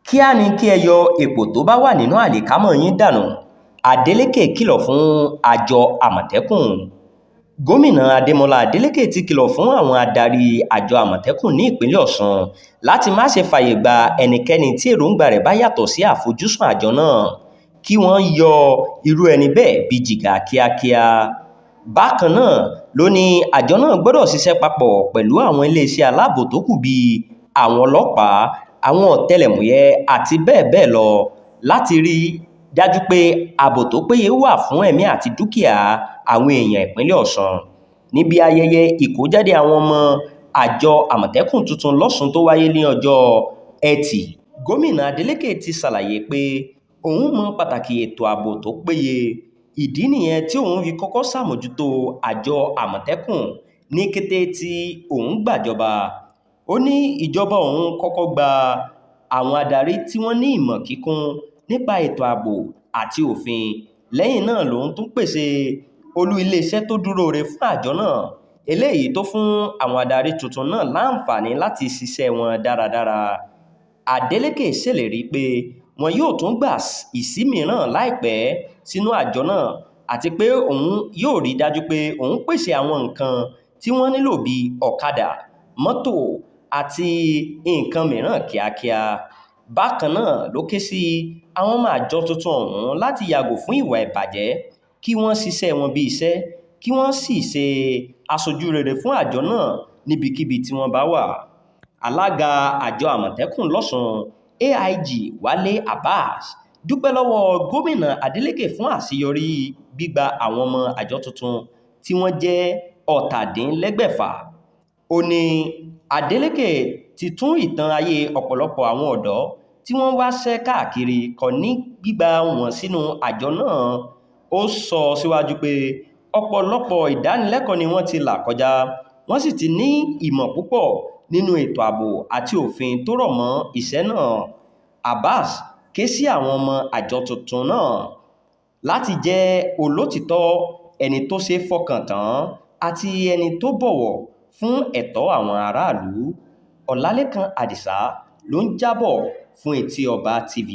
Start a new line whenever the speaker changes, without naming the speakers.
kíá ni kí ẹ yọ èpò tó bá wà nínú àlìkámọ̀ yín dànù. Adeleke kìlọ̀ fún àjọ Àmọ̀tẹ́kùn. Gómìnà Adémọ́lá Adeleke ti kìlọ̀ fún àwọn adarí àjọ Àmọ̀tẹ́kùn ní ìpínlẹ̀ Ọ̀ṣun láti má ṣe fààyè gba ẹnikẹ́ni tí èròǹgbà rẹ̀ bá yàtọ̀ sí àfojúsùn àjọ náà, kí wọ́n yọ irú ẹni bẹ́ẹ̀ bí jìgá kíákíá. Bákan náà ló ní àjọ náà gbọ́dọ̀ ṣiṣẹ́ papọ̀ pẹ̀lú àwọn iléeṣẹ́ aláàbò tó kù bíi àwọn ọlọ́pàá, àwọn ọ̀tẹlẹ̀múyẹ́ àti bẹ́ẹ̀ bẹ́ẹ̀ lọ láti rí dájú pé ààbò tó péye wà fún ẹ̀mí àti dúkìá àwọn èèyàn ìpínlẹ̀ Ọ̀ṣun. Níbi ayẹyẹ ìkójáde àwọn ọmọ àjọ Àmọ̀tẹ́kùn tuntun lọ́ṣun tó wáyé ní ọjọ́ Ẹtì, gómìnà Adeleke ti ṣàlàyé pé òun mọ pàtàkì ètò ààbò tó péye. Ìdí nìyẹn tí òun fi kọ́kọ́ ṣàmójútó àjọ Àmọ̀tẹ́kùn ní kété tí òun gbàjọba. Ó ní ìjọba òun kọ́kọ́ gba àwọn adarí tí wọ́n ní ìmọ̀ kíkún nípa ètò ààbò àti òfin. Lẹ́yìn náà lòun tún pèsè olú iléeṣẹ́ tó dúró re fún àjọ náà, eléyìí tó fún àwọn adarí tuntun náà láǹfààní láti ṣiṣẹ́ wọn dáradára. Adeleke ṣèlérí pé wọn yóò tún gba ìsí mìíràn láìpẹ́ sínú àjọ náà àti pé òun yóò rí dájú pé òun pèsè àwọn nǹkan tí wọ́n nílò bíi ọ̀kadà, mọ́tò àti nǹkan mìíràn kíákíá. Bákan náà ló ké sí àwọn ọmọ àjọ tuntun ọ̀hún láti yàgò fún ìwà ìbàjẹ́, kí wọ́n ṣiṣẹ́ wọn bí iṣẹ́, kí wọ́n sì ṣe aṣojú rere fún àjọ náà níbikíbi tí wọ́n bá wà. Alága àjọ Àmọ̀tẹ́kùn lọ́ṣun, AIG Wálé Abbas, dúpẹ́ lọ́wọ́ gómìnà Adeleke fún àṣeyọrí gbígba àwọn ọmọ àjọ tuntun tí wọ́n jẹ́ 650. Ó ní Adeleke ti tún ìtàn ayé ọ̀pọ̀lọpọ̀ àwọn ọ̀dọ́ tí wọ́n wáṣẹ́ káàkiri kọ ní gbígbà wọn sínú àjọ náà. Ó sọ síwájú pé ọ̀pọ̀lọpọ̀ ìdánilẹ́kọ̀ọ́ ni wọ́n ti là kọjá, wọ́n sì ti ní ìmọ̀ púpọ̀ nínú ètò ààbò àti òfin tó rọ̀ mọ́ iṣẹ́ náà. Abbas ké sí àwọn ọmọ àjọ tuntun náà láti jẹ́ olótìítọ́, ẹni tó ṣe fọkàn tán àti ẹni tó bọ̀wọ̀ fún ẹ̀tọ́ àwọn aráàlú. Ọlálékan Àdìsá ló ń jábọ̀ fún Etí Ọba TV.